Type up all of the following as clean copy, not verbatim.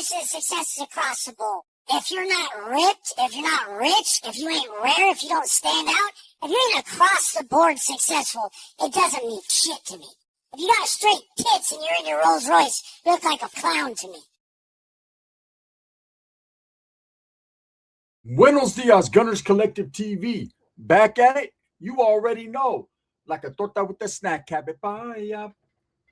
definition of success is across the board. If you're not ripped, if you're not rich, if you ain't rare, if you don't stand out, if you ain't across the board successful, it doesn't mean shit to me. If you got straight tits and you're in your Rolls Royce, you look like a clown to me. Buenos dias, Gunners Collective TV. Back at it, you already know. Like a torta with a snack habit. Bye up,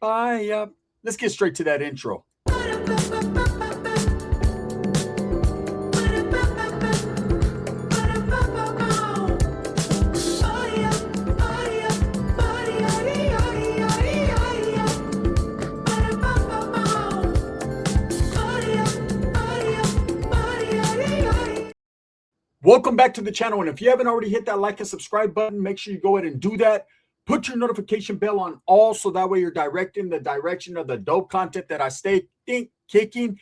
bye up. Let's get straight to that intro. Welcome back to the channel, and if you haven't already hit that like and subscribe button, make sure you go ahead and do that. Put your notification bell on all so that way you're directing the direction of the dope content that I stay kicking,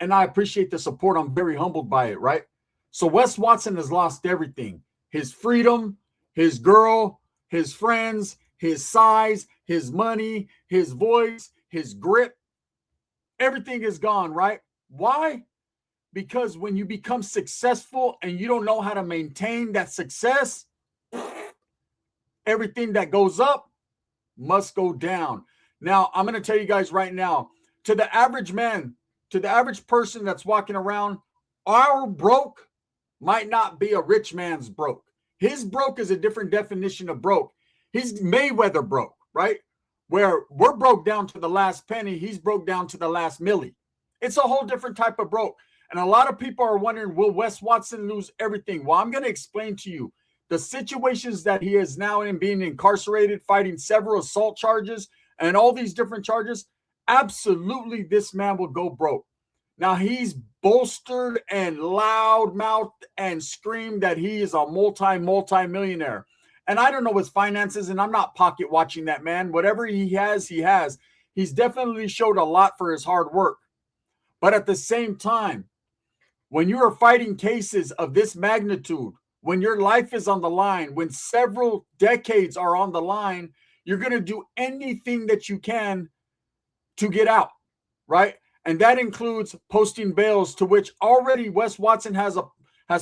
and I appreciate the support. I'm very humbled by it, right? So Wes Watson has lost everything. His freedom, his girl, his friends, his size, his money, his voice, his grip. Everything is gone, right? Why? Because when you become successful and you don't know how to maintain that success, everything that goes up must go down. Now, I'm going to tell you guys right now, to the average man, to the average person that's walking around, our broke might not be a rich man's broke. His broke is a different definition of broke. He's Mayweather broke, right? Where we're broke down to the last penny, he's broke down to the last milli. It's a whole different type of broke. And a lot of people are wondering, will Wes Watson lose everything? Well, I'm going to explain to you the situations that he is now in, being incarcerated, fighting several assault charges and all these different charges. Absolutely, this man will go broke. Now, he's bolstered and loud-mouthed and screamed that he is a multi-millionaire. And I don't know his finances, and I'm not pocket watching that man. Whatever he has, he has. He's definitely showed a lot for his hard work. But at the same time, when you are fighting cases of this magnitude, when your life is on the line, when several decades are on the line, you're going to do anything that you can to get out, right? And that includes posting bails, to which already Wes Watson has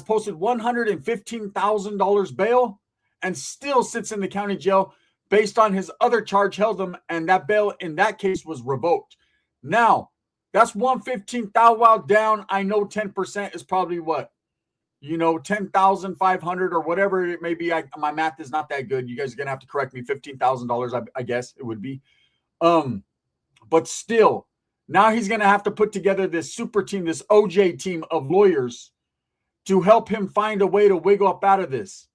posted $115,000 bail and still sits in the county jail based on his other charge held him, and that bail in that case was revoked. Now, that's 115,000 down. I know 10% is probably what? 10,500 or whatever it may be. My math is not that good. You guys are going to have to correct me. $15,000, I guess it would be. But still, now he's going to have to put together this super team, this OJ team of lawyers to help him find a way to wiggle up out of this.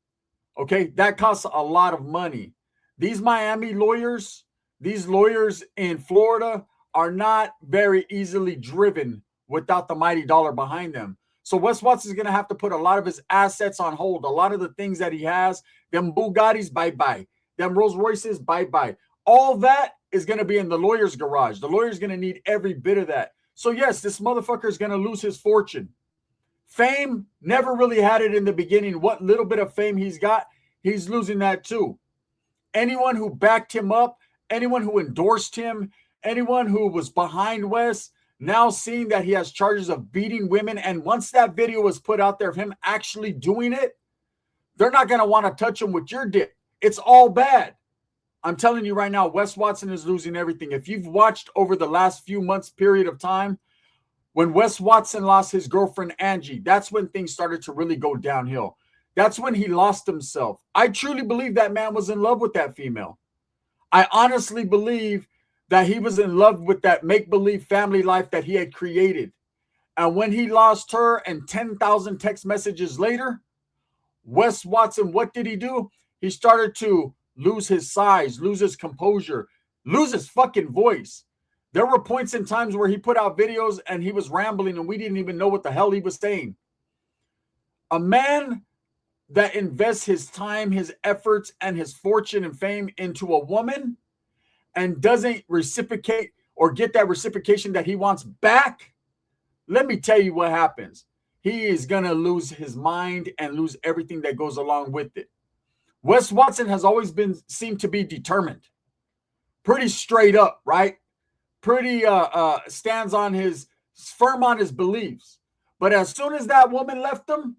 Okay, that costs a lot of money. These Miami lawyers, these lawyers in Florida, are not very easily driven without the mighty dollar behind them. So Wes Watson is going to have to put a lot of his assets on hold. A lot of the things that he has, them Bugattis, bye-bye. Them Rolls Royces, bye-bye. All that is going to be in the lawyer's garage. The lawyer's going to need every bit of that. So yes, this motherfucker is going to lose his fortune. Fame, never really had it in the beginning. What little bit of fame he's got, he's losing that too. Anyone who backed him up, anyone who endorsed him, anyone who was behind Wes, now seeing that he has charges of beating women, and once that video was put out there of him actually doing it, they're not going to want to touch him with your dick. It's all bad. I'm telling you right now, Wes Watson is losing everything. If you've watched over the last few months period of time, when Wes Watson lost his girlfriend Angie, that's when things started to really go downhill. That's when he lost himself. I truly believe that man was in love with that female. I honestly believe that he was in love with that make-believe family life that he had created. And when he lost her and 10,000 text messages later, Wes Watson, what did he do? He started to lose his size, lose his composure, lose his fucking voice. There were points in times where he put out videos and he was rambling and we didn't even know what the hell he was saying. A man that invests his time, his efforts, and his fortune and fame into a woman and doesn't reciprocate or get that reciprocation that he wants back, let me tell you what happens. He is going to lose his mind and lose everything that goes along with it. Wes Watson has always seemed to be determined. Pretty straight up, right? Pretty stands on his firm on his beliefs. But as soon as that woman left him,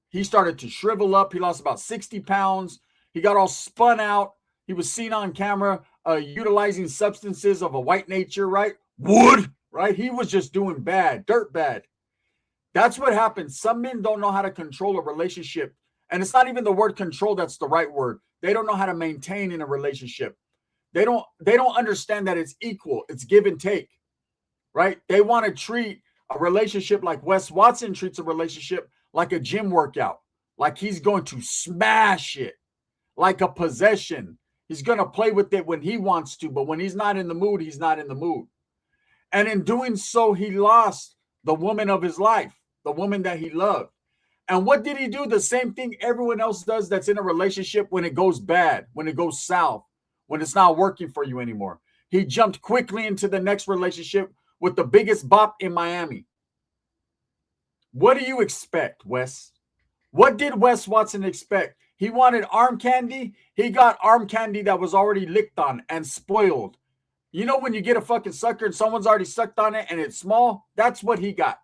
he started to shrivel up. He lost about 60 pounds. He got all spun out. He was seen on camera utilizing substances of a white nature, right? Wood, right? He was just doing bad, dirt bad. That's what happens. Some men don't know how to control a relationship. And it's not even the word control that's the right word. They don't know how to maintain in a relationship. They don't understand that it's equal. It's give and take, right? They want to treat a relationship like Wes Watson treats a relationship, like a gym workout, like he's going to smash it, like a possession. He's going to play with it when he wants to, but when he's not in the mood, he's not in the mood. And in doing so, he lost the woman of his life, the woman that he loved. And what did he do? The same thing everyone else does that's in a relationship when it goes bad, when it goes south, when it's not working for you anymore. He jumped quickly into the next relationship with the biggest bop in Miami. What do you expect, Wes? What did Wes Watson expect? He wanted arm candy. He got arm candy that was already licked on and spoiled. You know when you get a fucking sucker and someone's already sucked on it and it's small? That's what he got.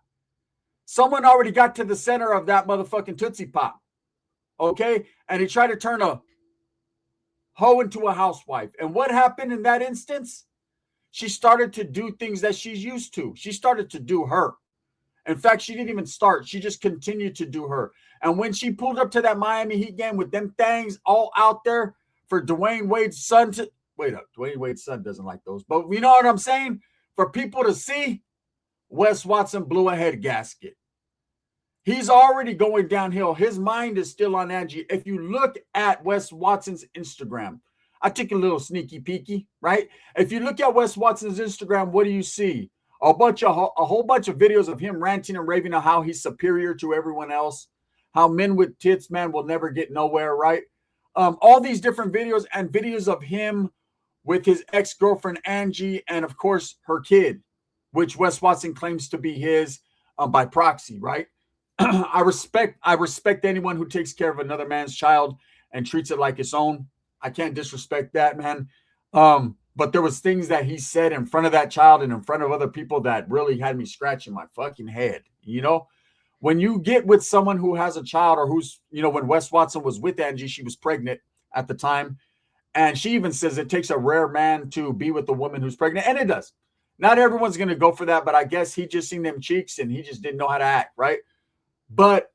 Someone already got to the center of that motherfucking Tootsie Pop. Okay? And he tried to turn a hoe into a housewife. And what happened in that instance? She started to do things that she's used to. She started to do her. In fact, she didn't even start. She just continued to do her. And when she pulled up to that Miami Heat game with them things all out there for Dwayne Wade's son to... Wait up. Dwayne Wade's son doesn't like those. But you know what I'm saying? For people to see, Wes Watson blew a head gasket. He's already going downhill. His mind is still on Angie. If you look at Wes Watson's Instagram, I took a little sneaky peeky, right? If you look at Wes Watson's Instagram, what do you see? A whole bunch of videos of him ranting and raving on how he's superior to everyone else, how men with tits, man, will never get nowhere, right? All these different videos and videos of him with his ex-girlfriend Angie and, of course, her kid, which Wes Watson claims to be his by proxy, right? I respect anyone who takes care of another man's child and treats it like its own. I can't disrespect that, man. But there was things that he said in front of that child and in front of other people that really had me scratching my fucking head. You know, when you get with someone who has a child or who's, you know, when Wes Watson was with Angie, she was pregnant at the time. And she even says it takes a rare man to be with a woman who's pregnant. And it does. Not everyone's going to go for that, but I guess he just seen them cheeks and he just didn't know how to act, right? But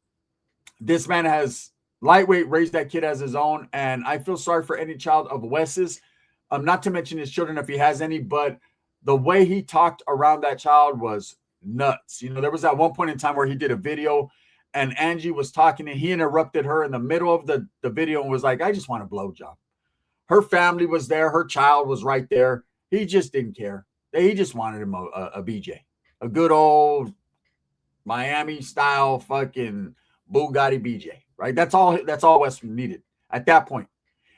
this man has lightweight raised that kid as his own. And I feel sorry for any child of Wes's. Not to mention his children if he has any, but the way he talked around that child was nuts. You know, there was that one point in time where he did a video and Angie was talking and he interrupted her in the middle of the video and was like, I just want a blowjob. Her family was there. Her child was right there. He just didn't care. He just wanted him a BJ, a good old Miami style fucking Bugatti BJ, right? That's all Wes needed at that point.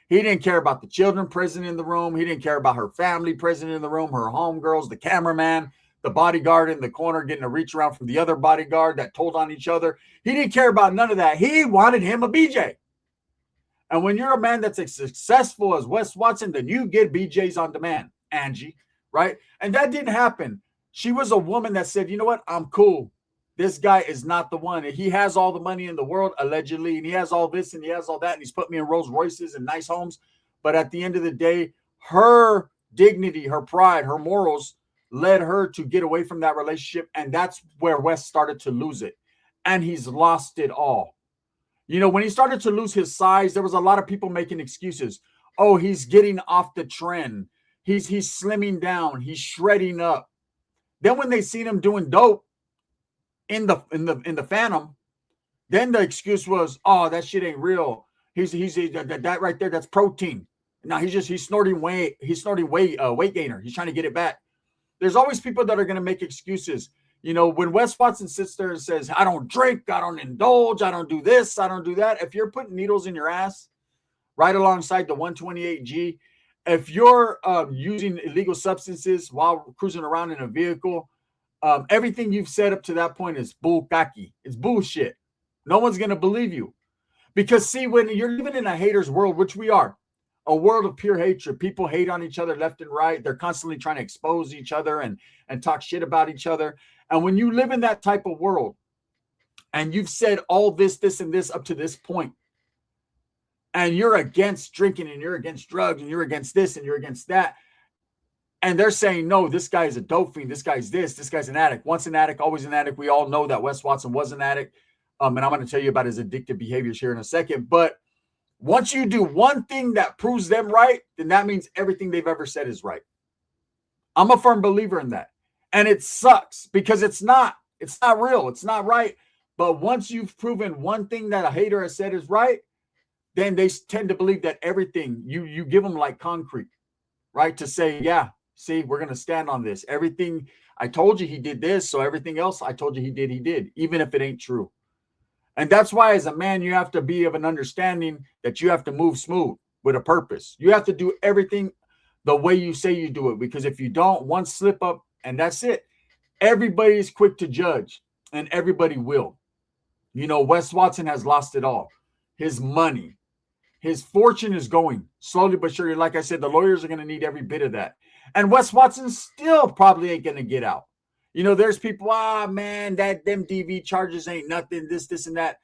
He didn't care about the children present in the room. He didn't care about her family present in the room, her homegirls, the cameraman, the bodyguard in the corner getting a reach around from the other bodyguard that told on each other. He didn't care about none of that. He wanted him a BJ. And when you're a man that's as successful as Wes Watson, then you get BJs on demand, Angie, right? And that didn't happen. She was a woman that said, you know what? I'm cool. This guy is not the one. He has all the money in the world, allegedly, and he has all this and he has all that, and he's put me in Rolls Royces and nice homes. But at the end of the day, her dignity, her pride, her morals led her to get away from that relationship, and that's where Wes started to lose it. And he's lost it all. You know, when he started to lose his size, there was a lot of people making excuses. Oh, he's getting off the trend. He's slimming down. He's shredding up. Then when they seen him doing dope in the Phantom, then the excuse was, oh, that shit ain't real. He's that right there, that's protein. Now he's snorting weight. He's snorting weight gainer. He's trying to get it back. There's always people that are going to make excuses. You know, when Wes Watson sits there and says, I don't drink, I don't indulge, I don't do this, I don't do that. If you're putting needles in your ass right alongside the 128G, if you're using illegal substances while cruising around in a vehicle, everything you've said up to that point is bullkaki. It's bullshit. No one's going to believe you. Because, see, when you're living in a hater's world, which we are, a world of pure hatred. People hate on each other left and right. They're constantly trying to expose each other and talk shit about each other. And when you live in that type of world and you've said all this, and this up to this point, and you're against drinking and you're against drugs and you're against this and you're against that, and they're saying, no, this guy's a dope fiend, this guy's an addict. Once an addict, always an addict. We all know that Wes Watson was an addict. And I'm going to tell you about his addictive behaviors here in a second. But once you do one thing that proves them right, then that means everything they've ever said is right. I'm a firm believer in that. And it sucks because it's not real. It's not right. But once you've proven one thing that a hater has said is right, then they tend to believe that everything you give them like concrete, right? To say, yeah, see, we're going to stand on this. Everything I told you he did this. So everything else I told you he did, even if it ain't true. And that's why as a man, you have to be of an understanding that you have to move smooth with a purpose. You have to do everything the way you say you do it. Because if you don't, one slip up and that's it. Everybody's quick to judge and everybody will. You know, Wes Watson has lost it all. His money, his fortune is going slowly but surely. Like I said, the lawyers are going to need every bit of that. And Wes Watson still probably ain't going to get out. You know, there's people, man, them DV charges ain't nothing, this, and that.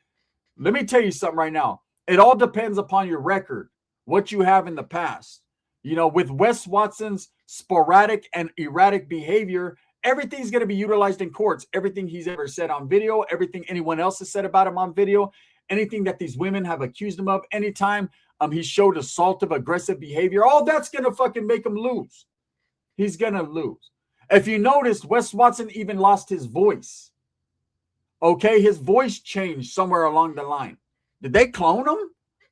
Let me tell you something right now. It all depends upon your record, what you have in the past. You know, with Wes Watson's sporadic and erratic behavior, everything's going to be utilized in courts. Everything he's ever said on video, everything anyone else has said about him on video, anything that these women have accused him of, anytime he showed assaultive, aggressive behavior, all that's going to fucking make him lose. He's going to lose. If you noticed, Wes Watson even lost his voice. Okay, his voice changed somewhere along the line. Did they clone him?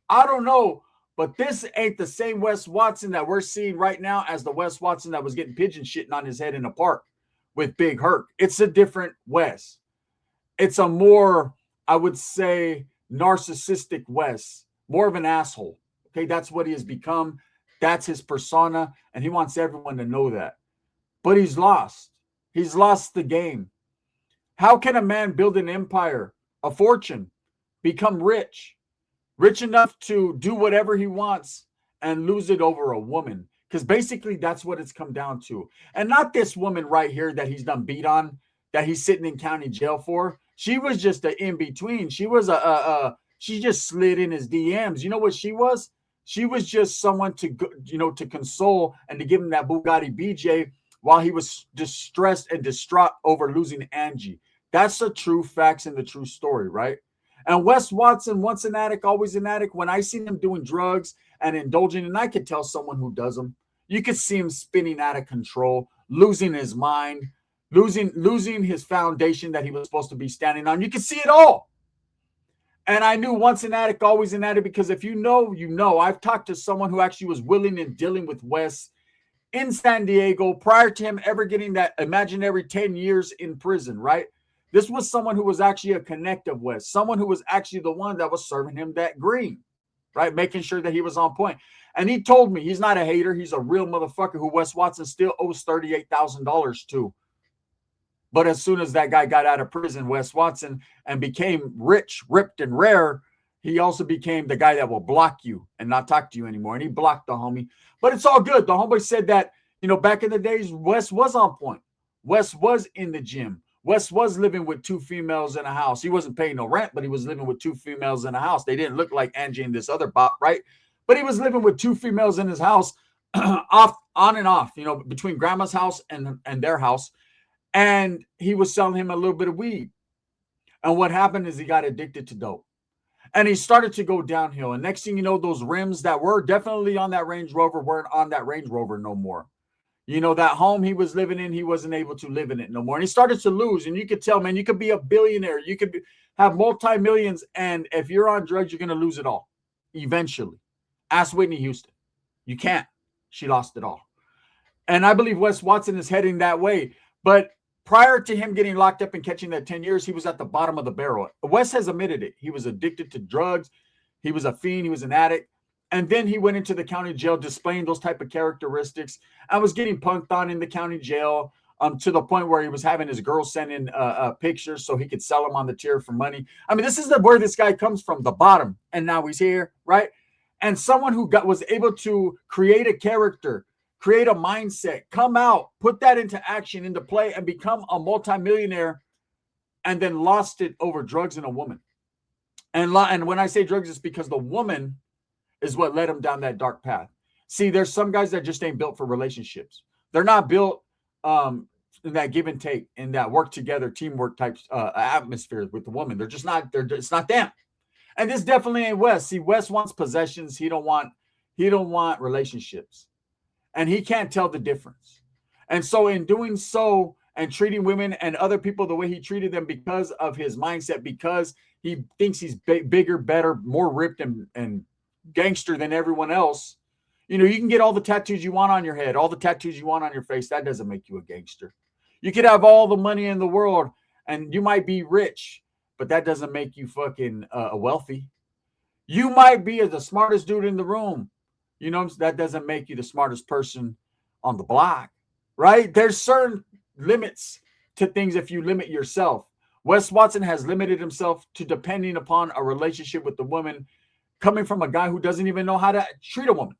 I don't know. But this ain't the same Wes Watson that we're seeing right now as the Wes Watson that was getting pigeon shitting on his head in a park with Big Herc. It's a different Wes. It's a more, I would say, narcissistic Wes. More of an asshole. Okay, that's what he has become. That's his persona. And he wants everyone to know that. But he's lost. He's lost the game. How can a man build an empire, a fortune, become rich enough to do whatever he wants and lose it over a woman? Because basically that's what it's come down to. And not this woman right here that he's done beat on, that he's sitting in county jail for. She was just an in-between. She was she just slid in his DMs. You know what she was? She was just someone to, you know, to console and to give him that Bugatti BJ while he was distressed and distraught over losing Angie. That's the true facts and the true story, right? And Wes Watson, once an addict, always an addict. When I seen him doing drugs and indulging, and I could tell someone who does them, you could see him spinning out of control, losing his mind, losing his foundation that he was supposed to be standing on. You could see it all. And I knew once an addict, always an addict, because if you know, you know. I've talked to someone who actually was willing and dealing with Wes in San Diego prior to him ever getting that imaginary 10 years in prison, right? This was someone who was actually a connective Wes, someone who was actually the one that was serving him that green, right? Making sure that he was on point. And he told me he's not a hater. He's a real motherfucker who Wes Watson still owes $38,000 to. But as soon as that guy got out of prison, Wes Watson, and became rich, ripped, and rare, he also became the guy that will block you and not talk to you anymore. And he blocked the homie. But it's all good. The homie said that, you know, back in the days, Wes was on point. Wes was in the gym. Wes was living with 2 females in a house. He wasn't paying no rent, but he was living with 2 females in a house. They didn't look like Angie and this other bot, right? But he was living with 2 females in his house, on and off, you know, between grandma's house and their house. And he was selling him a little bit of weed. And what happened is he got addicted to dope. And he started to go downhill. And next thing you know, those rims that were definitely on that Range Rover weren't on that Range Rover no more. You know, that home he was living in, he wasn't able to live in it no more. And he started to lose. And you could tell, man, you could be a billionaire. You could have multi-millions. And if you're on drugs, you're going to lose it all eventually. Ask Whitney Houston. You can't. She lost it all. And I believe Wes Watson is heading that way. But prior to him getting locked up and catching that 10 years, he was at the bottom of the barrel. Wes has admitted it. He was addicted to drugs. He was a fiend. He was an addict. And then he went into the county jail displaying those type of characteristics and was getting punked on in the county jail to the point where he was having his girl send in pictures so he could sell them on the tier for money. I mean, this is where this guy comes from, the bottom. And now he's here, right? and someone who was able to create a character, create a mindset, come out, put that into action, into play, and become a multimillionaire, and then lost it over drugs and a woman. And when I say drugs, it's because the woman is what led him down that dark path. See, there's some guys that just ain't built for relationships. They're not built in that give and take, in that work together, teamwork type atmosphere with the woman. They're just not. It's not them. And this definitely ain't Wes. See, Wes wants possessions. He don't want relationships, and he can't tell the difference. And so, in doing so, and treating women and other people the way he treated them because of his mindset, because he thinks he's bigger, better, more ripped and gangster than everyone else. You know, you can get all the tattoos you want on your head, all the tattoos you want on your face. That doesn't make you a gangster. You could have all the money in the world and you might be rich, but that doesn't make you fucking wealthy. You might be the smartest dude in the room. You know, that doesn't make you the smartest person on the block, right? There's certain limits to things if you limit yourself. Wes Watson has limited himself to depending upon a relationship with the woman coming from a guy who doesn't even know how to treat a woman.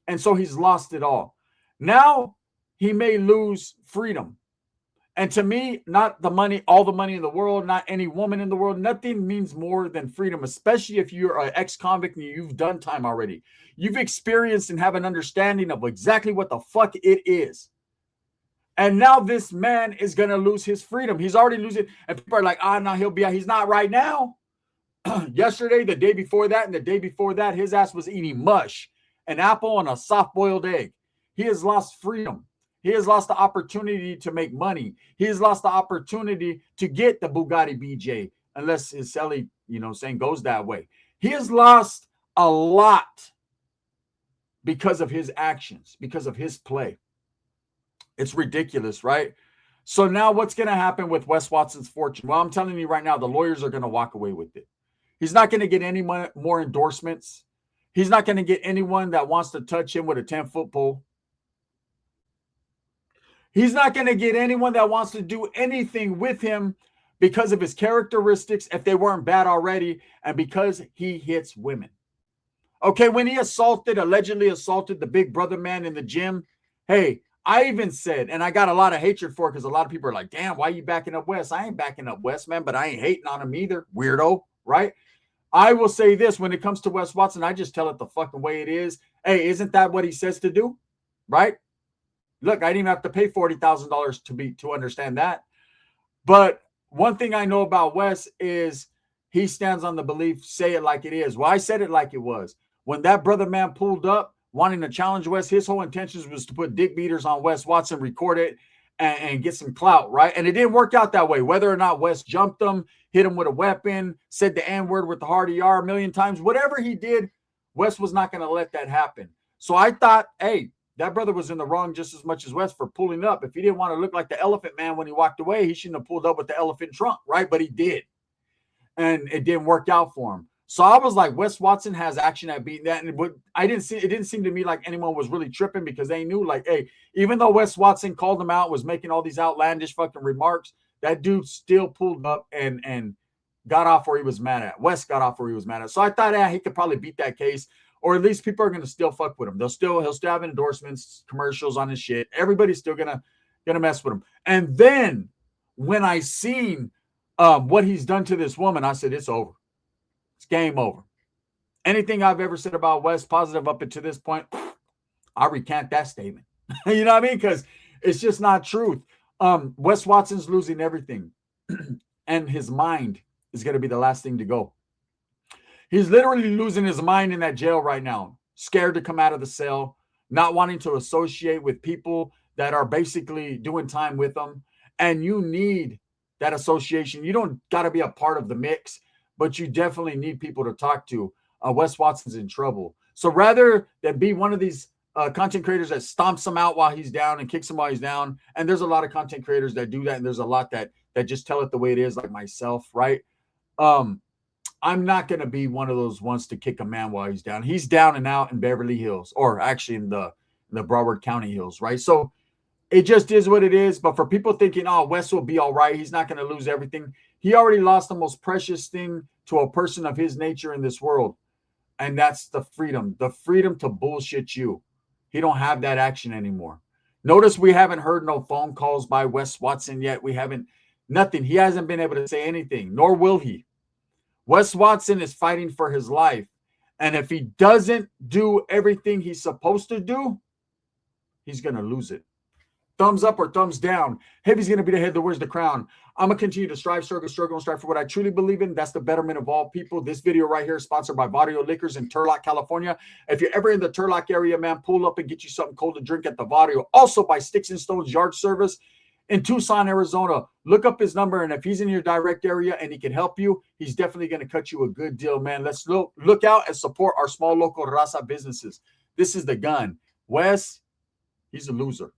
And so he's lost it all. Now he may lose freedom. And to me, not the money, all the money in the world, not any woman in the world. Nothing means more than freedom, especially if you're an ex-convict and you've done time already. You've experienced and have an understanding of exactly what the fuck it is. And now this man is going to lose his freedom. He's already losing. And people are like, no, he'll be out. He's not right now. Yesterday, the day before that, and the day before that, his ass was eating mush, an apple, and a soft-boiled egg. He has lost freedom. He has lost the opportunity to make money. He has lost the opportunity to get the Bugatti BJ, unless his Sally, saying goes that way. He has lost a lot because of his actions, because of his play. It's ridiculous, right? So now what's going to happen with Wes Watson's fortune? Well, I'm telling you right now, the lawyers are going to walk away with it. He's not going to get any more endorsements. He's not going to get anyone that wants to touch him with a 10-foot pole. He's not going to get anyone that wants to do anything with him because of his characteristics, if they weren't bad already, and because he hits women. Okay, when he allegedly assaulted the big brother man in the gym, hey, I even said, and I got a lot of hatred for it because a lot of people are like, damn, why are you backing up Wes? I ain't backing up Wes, man, but I ain't hating on him either, weirdo, right? I will say this, when it comes to Wes Watson, I just tell it the fucking way it is. Hey, isn't that what he says to do? Right? Look, I didn't even have to pay $40,000 to understand that. But one thing I know about Wes is he stands on the belief, say it like it is. Well, I said it like it was. When that brother man pulled up, wanting to challenge Wes, his whole intentions was to put dick beaters on Wes Watson, record it, and get some clout, right? And it didn't work out that way. Whether or not Wes jumped him, hit him with a weapon, said the N-word with the hard ER a million times, whatever he did, Wes was not going to let that happen. So I thought, hey, that brother was in the wrong just as much as Wes for pulling up. If he didn't want to look like the elephant man when he walked away, he shouldn't have pulled up with the elephant trunk, right? But he did. And it didn't work out for him. So I was like, Wes Watson has action at beating that. And it didn't seem to me like anyone was really tripping because they knew, like, hey, even though Wes Watson called him out, was making all these outlandish fucking remarks, that dude still pulled up and got off where he was mad at. Wes got off where he was mad at. So I thought, he could probably beat that case, or at least people are going to still fuck with him. He'll still have endorsements, commercials on his shit. Everybody's still gonna mess with him. And then when I seen what he's done to this woman, I said, it's over. It's game over. Anything I've ever said about Wes positive up until this point, I recant that statement. You know what I mean? Because it's just not truth. Wes Watson's losing everything. And his mind is going to be the last thing to go. He's literally losing his mind in that jail right now. Scared to come out of the cell. Not wanting to associate with people that are basically doing time with him. And you need that association. You don't got to be a part of the mix, but you definitely need people to talk to. Wes Watson's in trouble. So rather than be one of these content creators that stomps him out while he's down and kicks him while he's down, and there's a lot of content creators that do that, and there's a lot that just tell it the way it is, like myself, right? I'm not going to be one of those ones to kick a man while he's down. He's down and out in Beverly Hills, or actually in the Broward County Hills, right? So it just is what it is. But for people thinking, Wes will be all right, he's not going to lose everything. He already lost the most precious thing to a person of his nature in this world. And that's the freedom to bullshit you. He don't have that action anymore. Notice we haven't heard no phone calls by Wes Watson yet. We haven't, nothing. He hasn't been able to say anything, nor will he. Wes Watson is fighting for his life. And if he doesn't do everything he's supposed to do, he's going to lose it. Thumbs up or thumbs down. Heavy's going to be the head that wears the crown. I'm going to continue to strive, struggle, and strive for what I truly believe in. That's the betterment of all people. This video right here is sponsored by Barrio Liquors in Turlock, California. If you're ever in the Turlock area, man, pull up and get you something cold to drink at the Barrio. Also by Sticks and Stones Yard Service in Tucson, Arizona. Look up his number, and if he's in your direct area and he can help you, he's definitely going to cut you a good deal, man. Let's look out and support our small local raza businesses. This is the gun. Wes, he's a loser.